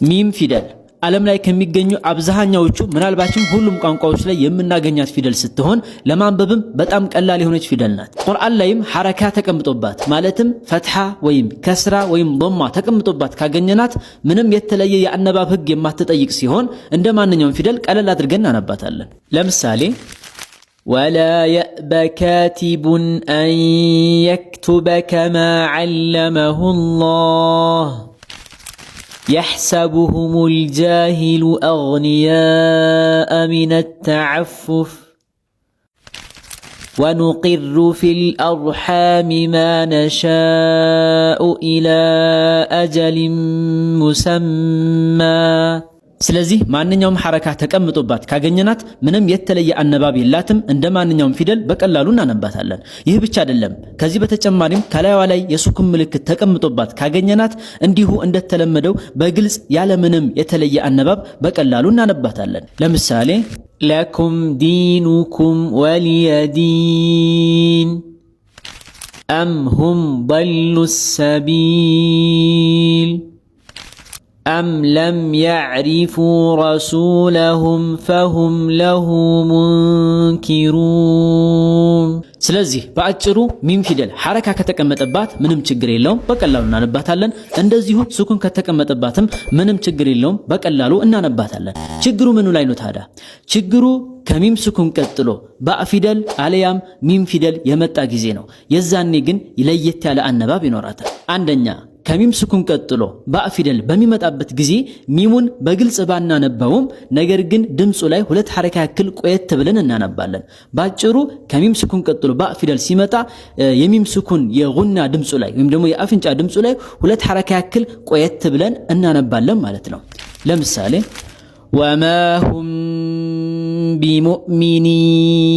ሚም ፊደል ዓለም ላይ ከሚገኙ አብዛኛዎቹ ምናልባችም ሁሉም ቋንቋዎች ላይ የምናገኛት ፊደል ስትሆን ለማንበብም በጣም ቀላል የሆነች ፊደል ናት። ቁርአን ላይም ሐረካ ተቀምጦባት ማለትም ፈትሐ ወይም ከስራ ወይም ضማ ተቀምጦባት ካገኘናት ምንም የተለየ የአነባብ ህግ የማትጠይቅ ሲሆን እንደ ማንኛውም ፊደል ቀለል አድርገን እናነባታለን። ለምሳሌ ولا يأبى كاتب أن يكتب كما علمه الله يحسبهم الجاهل أغنياء من التعفف ونقر في الأرحام ما نشاء إلى أجل مسمى ስለዚህ ማንኛውም ሐረካ ተቀምጦባት ካገኘናት ምንም የተለየ አነባብ የላትም እንደ ማንኛውም ፊደል በቀላሉ እናነባታለን። ይህ ብቻ አይደለም፣ ከዚህ በተጨማሪም ከላይዋ ላይ የሱኩን ምልክት ተቀምጦባት ካገኘናት እንዲሁ እንደተለመደው በግልጽ ያለ ምንም የተለየ አነባብ በቀላሉ እናነባታለን። ለምሳሌ ለኩም ዲኑኩም ወሊየዲን አም ሁም ضሉ السبيل أم لم يعرفوا رسولهم فهم له منكرون ስለዚህ በአጭሩ ሚም ፊደል ሐረካ ከተቀመጠባት ምንም ችግር የለውም በቀላሉ እናነባታለን። እንደዚሁ ሱኩን ከተቀመጠባትም ምንም ችግር የለውም በቀላሉ እናነባታለን። ችግሩ ምኑ ላይ ነው ታዲያ? ችግሩ ከሚም ሱኩን ቀጥሎ ባእ ፊደል አለያም ሚም ፊደል የመጣ ጊዜ ነው። የዛኔ ግን ለየት ያለ አነባብ ይኖራታል። አንደኛ ከሚም ሱኩን ቀጥሎ ባእ ፊደል በሚመጣበት ጊዜ ሚሙን በግልጽ ባናነበውም ነገር ግን ድምጹ ላይ ሁለት ሐረካ ያክል ቆየት ብለን እናነባለን። ባጭሩ ከሚም ሱኩን ቀጥሎ ባእ ፊደል ሲመጣ የሚም ሱኩን የጉና ድምጹ ላይ ወይም ደግሞ የአፍንጫ ድምጹ ላይ ሁለት ሐረካ ያክል ቆየት ብለን እናነባለን ማለት ነው። ለምሳሌ ወማ ሁም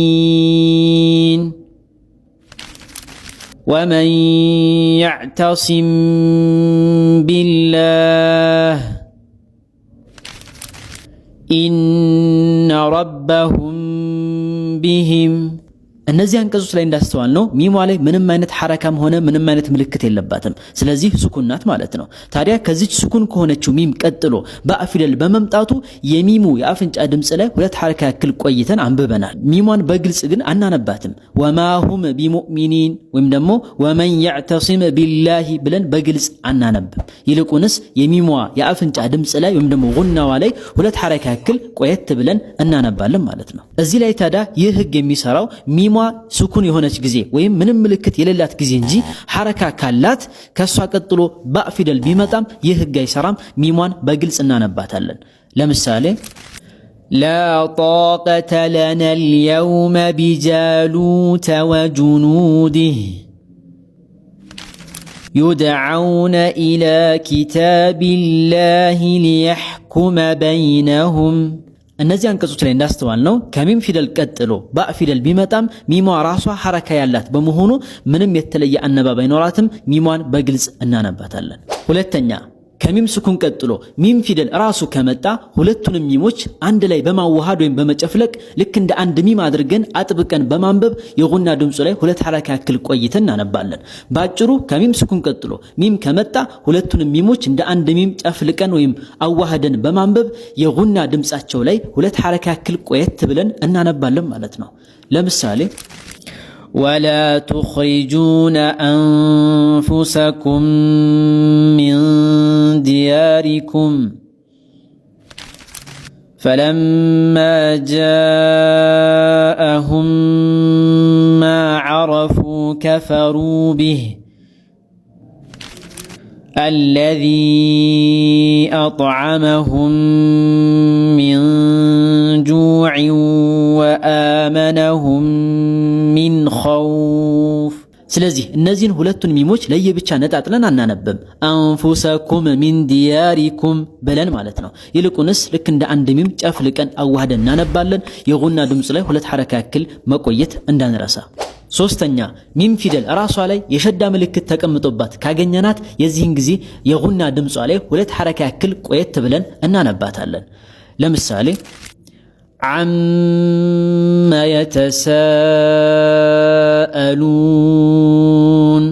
ቢሙእሚኒን ومن يعتصم بالله إن ربهم بهم እነዚህ አንቀጾች ላይ እንዳስተዋል ነው ሚሟ ላይ ምንም አይነት ሐረካም ሆነ ምንም አይነት ምልክት የለባትም። ስለዚህ ሱኩን ናት ማለት ነው። ታዲያ ከዚች ሱኩን ከሆነችው ሚም ቀጥሎ ባእ ፊደል በመምጣቱ የሚሙ የአፍንጫ ድምጽ ላይ ሁለት ሐረካ ያክል ቆይተን አንብበናል። ሚሟን በግልጽ ግን አናነባትም። ወማሁም ቢሙእሚኒን ወይም ደግሞ ወመን يعتصم بالله ብለን በግልጽ አናነብም። ይልቁንስ የሚሟ የአፍንጫ ድምጽ ላይ ወይም ደግሞ ጉናዋ ላይ ሁለት ሐረካ ያክል ቆየት ብለን እናነባለን ማለት ነው። እዚህ ላይ ታዲያ ይህ ህግ የሚሰራው ሚሟ ሱኩን የሆነች ጊዜ ወይም ምንም ምልክት የሌላት ጊዜ እንጂ ሐረካ ካላት ከሷ ቀጥሎ ባእ ፊደል ቢመጣም ይህ ህግ አይሰራም። ሚሟን በግልጽ እናነባታለን። ለምሳሌ لا طاقة لنا اليوم بجالوت وجنوده يدعون إلى كتاب الله ليحكم بينهم እነዚህ አንቀጾች ላይ እንዳስተዋል ነው ከሚም ፊደል ቀጥሎ ባእ ፊደል ቢመጣም ሚሟ ራሷ ሐረካ ያላት በመሆኑ ምንም የተለየ አነባብ አይኖራትም። ሚሟን በግልጽ እናነባታለን። ሁለተኛ ከሚም ሱኩን ቀጥሎ ሚም ፊደል ራሱ ከመጣ ሁለቱንም ሚሞች አንድ ላይ በማዋሃድ ወይም በመጨፍለቅ ልክ እንደ አንድ ሚም አድርገን አጥብቀን በማንበብ የጉና ድምጹ ላይ ሁለት ሐረካ ያክል ቆይተን እናነባለን። ባጭሩ ከሚም ሱኩን ቀጥሎ ሚም ከመጣ ሁለቱንም ሚሞች እንደ አንድ ሚም ጨፍልቀን ወይም አዋህደን በማንበብ የጉና ድምጻቸው ላይ ሁለት ሐረካ ያክል ቆየት ብለን እናነባለን ማለት ነው። ለምሳሌ ولا تخرجون أنفسكم من دياركم فلما جاءهم ما عرفوا كفروا به الذي أطعمهم من جوع وآمنهم من خوف ስለዚህ እነዚህን ሁለቱን ሚሞች ለየብቻ ነጣጥለን አናነብም። አንፉሰኩም ሚን ዲያሪኩም ብለን ማለት ነው። ይልቁንስ ልክ እንደ አንድ ሚም ጨፍልቀን አዋህደን እናነባለን። የጉና ድምጽ ላይ ሁለት ሐረካ ያክል መቆየት እንዳንረሳ። ሶስተኛ ሚም ፊደል ራሷ ላይ የሸዳ ምልክት ተቀምጦባት ካገኘናት የዚህን ጊዜ የጉና ድምጿ ላይ ሁለት ሐረካ ያክል ቆየት ብለን እናነባታለን። ለምሳሌ عما يتساءلون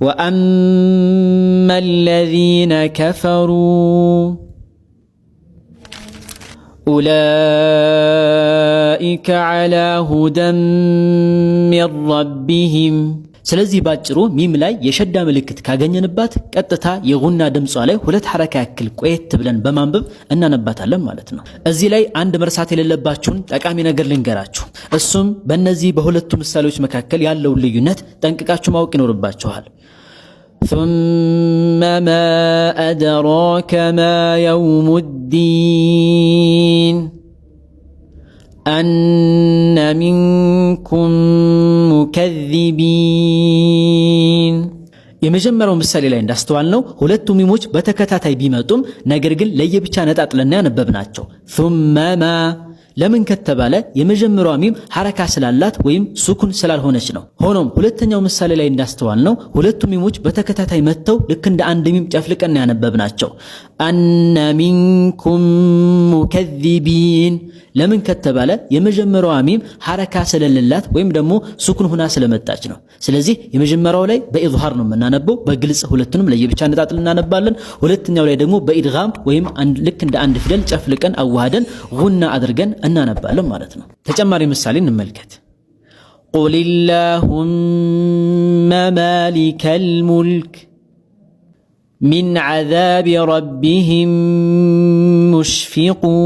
ወአመ አለዚነ ከፈሩ ኡላኢከ ዐላ ሁደን ሚን ረቢሂም። ስለዚህ ባጭሩ ሚም ላይ የሸዳ ምልክት ካገኘንባት ቀጥታ የጉና ድምጿ ላይ ሁለት ሐረካ ያክል ቆየት ብለን በማንበብ እናነባታለን ማለት ነው። እዚህ ላይ አንድ መርሳት የሌለባችሁን ጠቃሚ ነገር ልንገራችሁ። እሱም በእነዚህ በሁለቱ ምሳሌዎች መካከል ያለውን ልዩነት ጠንቅቃችሁ ማወቅ ይኖርባችኋል። ثم ما أدراك ما يوم الدين أن منكم مكذبين። የመጀመሪያው ምሳሌ ላይ እንዳስተዋልነው ሁለቱ ሚሞች በተከታታይ ቢመጡም ነገር ግን ለየብቻ ነጣጥለና ያነበብናቸው። ثم ما ለምን ከተባለ የመጀመሪያው ሚም ሐረካ ስላላት ወይም ሱኩን ስላልሆነች ነው። ሆኖም ሁለተኛው ምሳሌ ላይ እንዳስተዋልነው ሁለቱ ሚሞች በተከታታይ መጥተው ልክ እንደ አንድ ሚም ጨፍልቀና ያነበብናቸው። አነ ሚንኩም ሙከዚቢን ለምን ከተባለ የመጀመሪያው ሚም ሐረካ ስለሌላት ወይም ደግሞ ሱኩን ሆና ስለመጣች ነው። ስለዚህ የመጀመሪያው ላይ በኢዝሃር ነው የምናነበው፣ በግልጽ ሁለቱንም ለየብቻ ነጣጥለን እናነባለን። ሁለተኛው ላይ ደግሞ በኢድጋም ወይም ልክ እንደ አንድ ፊደል ጨፍልቀን አዋሃደን ጉና አድርገን እናነባለን ማለት ነው። ተጨማሪ ምሳሌ እንመልከት። ቁልላሁመ ማሊከል ሙልክ ሚን ዐዛቢ ረቢሂም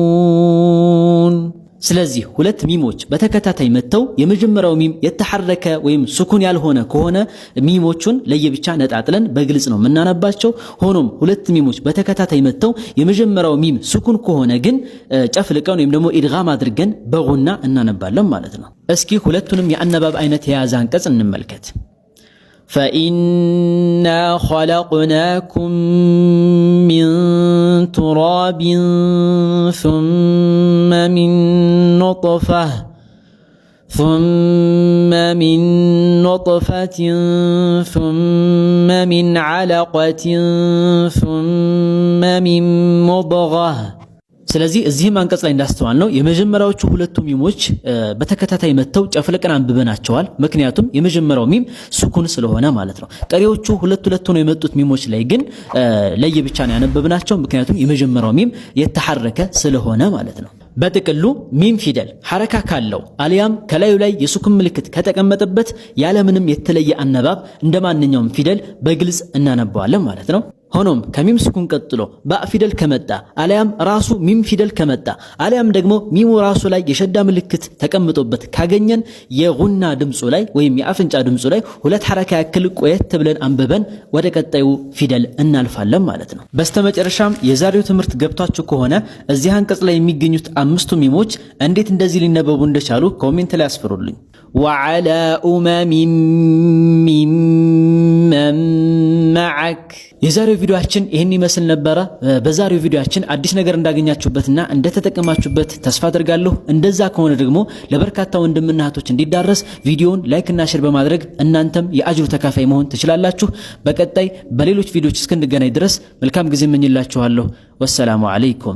ሙሽፊቁን። ስለዚህ ሁለት ሚሞች በተከታታይ መጥተው የመጀመሪያው ሚም የተሐረከ ወይም ሱኩን ያልሆነ ከሆነ ሚሞቹን ለየብቻ ነጣጥለን በግልጽ ነው የምናነባቸው። ሆኖም ሁለት ሚሞች በተከታታይ መጥተው የመጀመሪያው ሚም ሱኩን ከሆነ ግን ጨፍልቀን ወይም ደግሞ ኢድጋም አድርገን በጉና እናነባለን ማለት ነው። እስኪ ሁለቱንም የአነባብ አይነት የያዘ አንቀጽ እንመልከት። فإنا خلقناكم من تراب ثم من نطفة ثم من علقة ثم من مضغة። ስለዚህ እዚህም አንቀጽ ላይ እንዳስተዋልነው የመጀመሪያዎቹ ሁለቱ ሚሞች በተከታታይ መጥተው ጨፍልቀን አንብበናቸዋል። ምክንያቱም የመጀመሪያው ሚም ሱኩን ስለሆነ ማለት ነው። ቀሪዎቹ ሁለት ሆነው የመጡት ሚሞች ላይ ግን ለየብቻ ነው ያነበብናቸው፣ ምክንያቱም የመጀመሪያው ሚም የተሐረከ ስለሆነ ማለት ነው። በጥቅሉ ሚም ፊደል ሐረካ ካለው አሊያም ከላዩ ላይ የሱኩን ምልክት ከተቀመጠበት ያለምንም የተለየ አነባብ እንደማንኛውም ፊደል በግልጽ እናነባዋለን ማለት ነው። ሆኖም ከሚም ሱኩን ቀጥሎ ባእ ፊደል ከመጣ አሊያም ራሱ ሚም ፊደል ከመጣ አሊያም ደግሞ ሚሙ ራሱ ላይ የሸዳ ምልክት ተቀምጦበት ካገኘን የጉና ድምጹ ላይ ወይም የአፍንጫ ድምጹ ላይ ሁለት ሐረካ ያክል ቆየት ብለን አንብበን ወደ ቀጣዩ ፊደል እናልፋለን ማለት ነው። በስተመጨረሻም የዛሬው ትምህርት ገብቷችሁ ከሆነ እዚህ አንቀጽ ላይ የሚገኙት አምስቱ ሚሞች እንዴት እንደዚህ ሊነበቡ እንደቻሉ ኮሜንት ላይ አስፍሩልኝ። ወዐላ ኡመሚን ሚመን መዐክ። የዛሬው ቪዲዮአችን ይህን ይመስል ነበረ። በዛሬው ቪዲዮአችን አዲስ ነገር እንዳገኛችሁበትና እንደተጠቀማችሁበት ተስፋ አድርጋለሁ። እንደዛ ከሆነ ደግሞ ለበርካታ ወንድምና እህቶች እንዲዳረስ ቪዲዮውን ላይክ እና ሼር በማድረግ እናንተም የአጅሩ ተካፋይ መሆን ትችላላችሁ። በቀጣይ በሌሎች ቪዲዮዎች እስክንገናኝ ድረስ መልካም ጊዜ እመኝላችኋለሁ። ወሰላሙ አለይኩም።